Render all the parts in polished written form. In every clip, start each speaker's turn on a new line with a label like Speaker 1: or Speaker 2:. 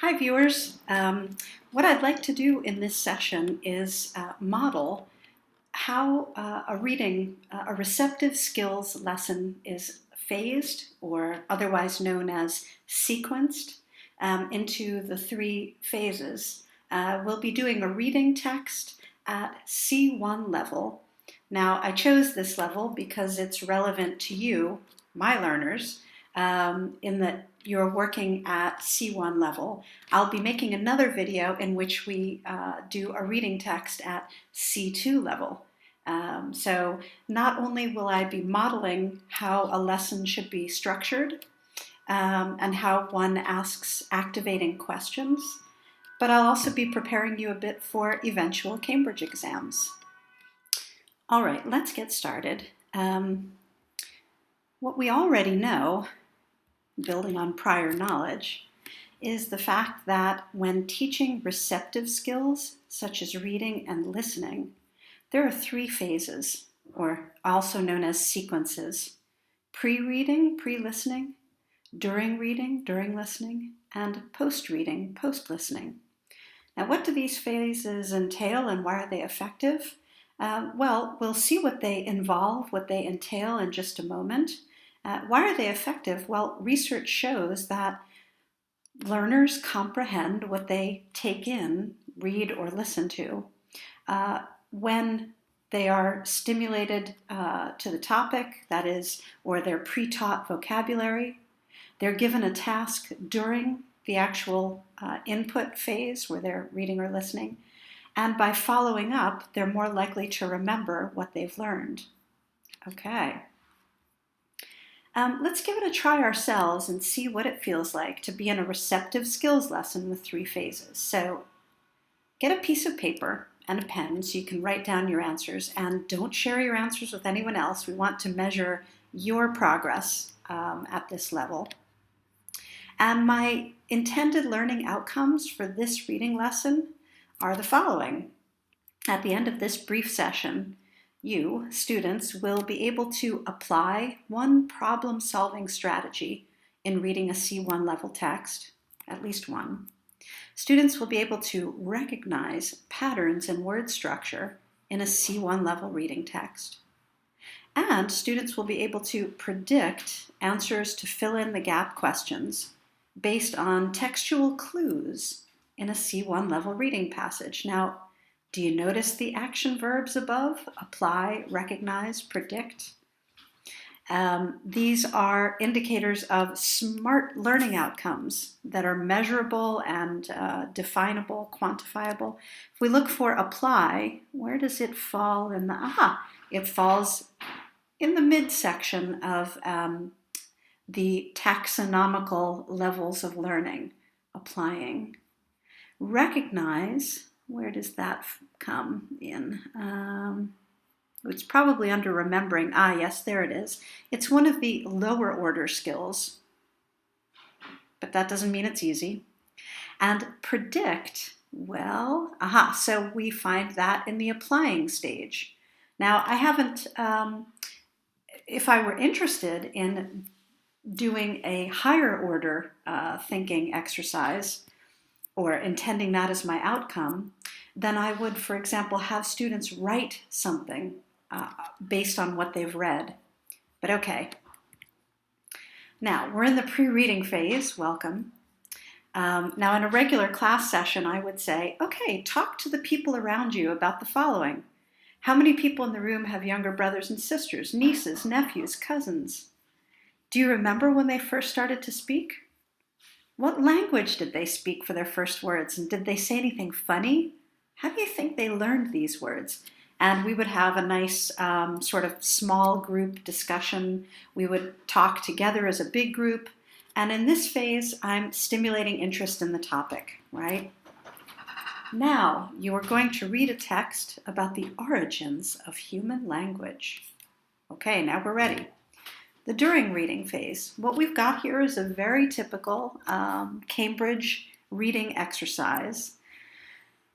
Speaker 1: Hi viewers. What I'd like to do in this session is model how a receptive skills lesson is phased, or otherwise known as sequenced, into the three phases. We'll be doing a reading text at C1 level. Now, I chose this level because it's relevant to you, my learners, in that you're working at C1 level. I'll be making another video in which we do a reading text at C2 level. So not only will I be modeling how a lesson should be structured and how one asks activating questions, but I'll also be preparing you a bit for eventual Cambridge exams. All right, let's get started. What we already know, building on prior knowledge, is the fact that when teaching receptive skills, such as reading and listening, there are three phases, or also known as sequences: pre-reading, pre-listening; during reading, during listening; and post-reading, post-listening. Now, what do these phases entail and why are they effective? Well, we'll see what they involve, what they entail in just a moment. Why are they effective? Well, research shows that learners comprehend what they take in, read, or listen to when they are stimulated to the topic, that is, or they're pre-taught vocabulary. They're given a task during the actual input phase where they're reading or listening. And by following up, they're more likely to remember what they've learned. Okay. Let's give it a try ourselves and see what it feels like to be in a receptive skills lesson with three phases. So get a piece of paper and a pen so you can write down your answers, and don't share your answers with anyone else. We want to measure your progress at this level. And my intended learning outcomes for this reading lesson are the following. At the end of this brief session, you, students, will be able to apply one problem-solving strategy in reading a C1 level text, at least one. Students will be able to recognize patterns in word structure in a C1 level reading text. And students will be able to predict answers to fill in the gap questions based on textual clues in a C1 level reading passage. Now, do you notice the action verbs above? Apply, recognize, predict. These are indicators of smart learning outcomes that are measurable and definable, quantifiable. If we look for apply, where does it fall in the, it falls in the midsection of the taxonomical levels of learning, applying. Recognize, where does that come in? It's probably under remembering. Yes, there it is. It's one of the lower order skills, but that doesn't mean it's easy. And predict, well, so we find that in the applying stage. Now, I haven't, if I were interested in doing a higher order thinking exercise, or intending that as my outcome, then I would, for example, have students write something based on what they've read. But okay. Now, we're in the pre-reading phase. Welcome. Now, in a regular class session, I would say, okay, talk to the people around you about the following. How many people in the room have younger brothers and sisters, nieces, nephews, cousins? Do you remember when they first started to speak? What language did they speak for their first words? And did they say anything funny? How do you think they learned these words? And we would have a nice sort of small group discussion. We would talk together as a big group. And in this phase, I'm stimulating interest in the topic, right? Now, you are going to read a text about the origins of human language. Okay, now we're ready. The during reading phase. What we've got here is a very typical Cambridge reading exercise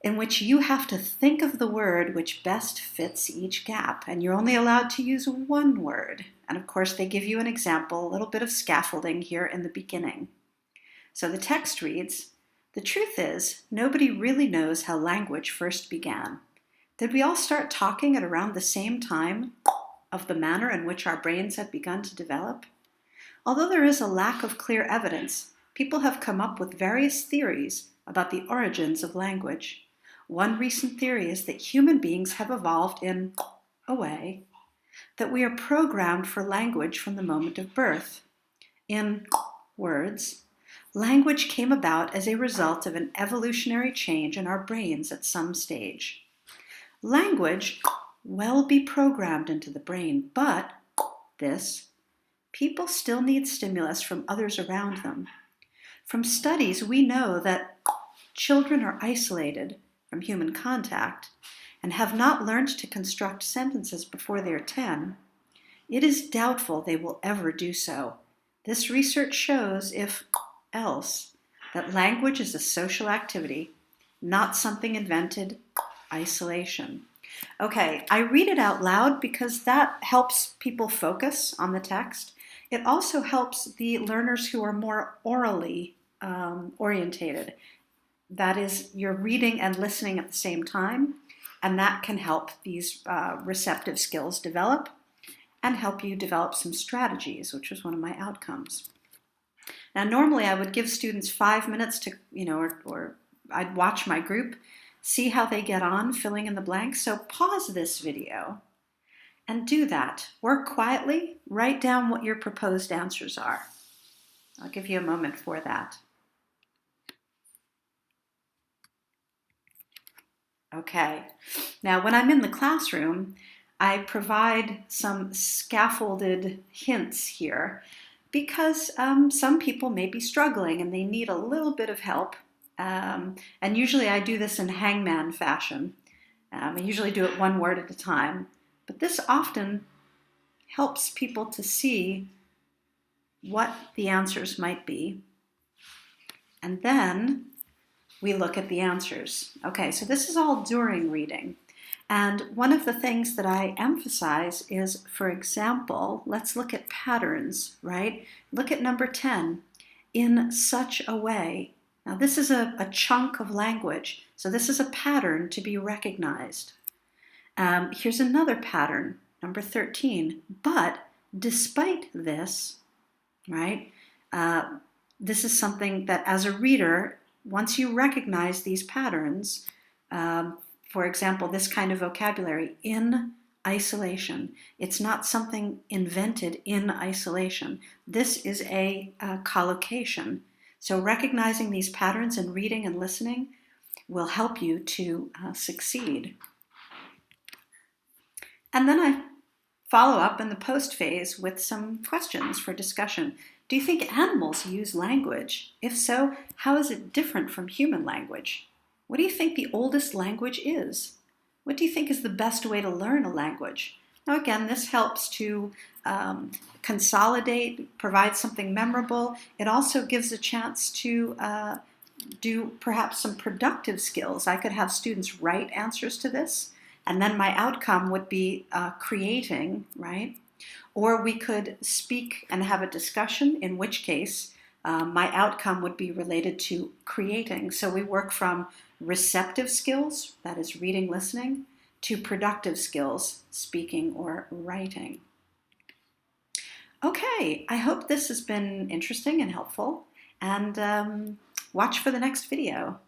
Speaker 1: in which you have to think of the word which best fits each gap, and you're only allowed to use one word. And of course, they give you an example, a little bit of scaffolding here in the beginning. So the text reads, The truth is, nobody really knows how language first began. Did we all start talking at around the same time of the manner in which our brains had begun to develop? Although there is a lack of clear evidence, people have come up with various theories about the origins of language. One recent theory is that human beings have evolved in a way that we are programmed for language from the moment of birth. In words, language came about as a result of an evolutionary change in our brains at some stage. Language will be programmed into the brain, but people still need stimulus from others around them. From studies, we know that children are isolated from human contact and have not learned to construct sentences before they're 10. It is doubtful they will ever do so. This research shows, if else, that language is a social activity, not something invented, isolation. Okay, I read it out loud because that helps people focus on the text. It also helps the learners who are more orally orientated. That is, you're reading and listening at the same time, and that can help these receptive skills develop and help you develop some strategies, which was one of my outcomes. Now, normally I would give students 5 minutes to, or I'd watch my group, see how they get on filling in the blanks. So pause this video and do that. Work quietly, write down what your proposed answers are. I'll give you a moment for that. Okay, now when I'm in the classroom, I provide some scaffolded hints here because some people may be struggling and they need a little bit of help. And usually I do this in hangman fashion. I usually do it one word at a time. But this often helps people to see what the answers might be. And then we look at the answers. Okay, so this is all during reading. And one of the things that I emphasize is, for example, let's look at patterns, right? Look at number 10, in such a way. Now this is a chunk of language, so this is a pattern to be recognized. Here's another pattern, number 13, but despite this, right, this is something that as a reader, once you recognize these patterns, for example, this kind of vocabulary, in isolation, it's not something invented in isolation. This is a collocation. So recognizing these patterns in reading and listening will help you to succeed. And then I follow up in the post phase with some questions for discussion. Do you think animals use language? If so, how is it different from human language? What do you think the oldest language is? What do you think is the best way to learn a language? Now again, this helps to consolidate, provide something memorable. It also gives a chance to do perhaps some productive skills. I could have students write answers to this, and then my outcome would be creating, right? Or we could speak and have a discussion, in which case my outcome would be related to creating. So we work from receptive skills, that is reading, listening, to productive skills, speaking or writing. Okay, I hope this has been interesting and helpful, and watch for the next video.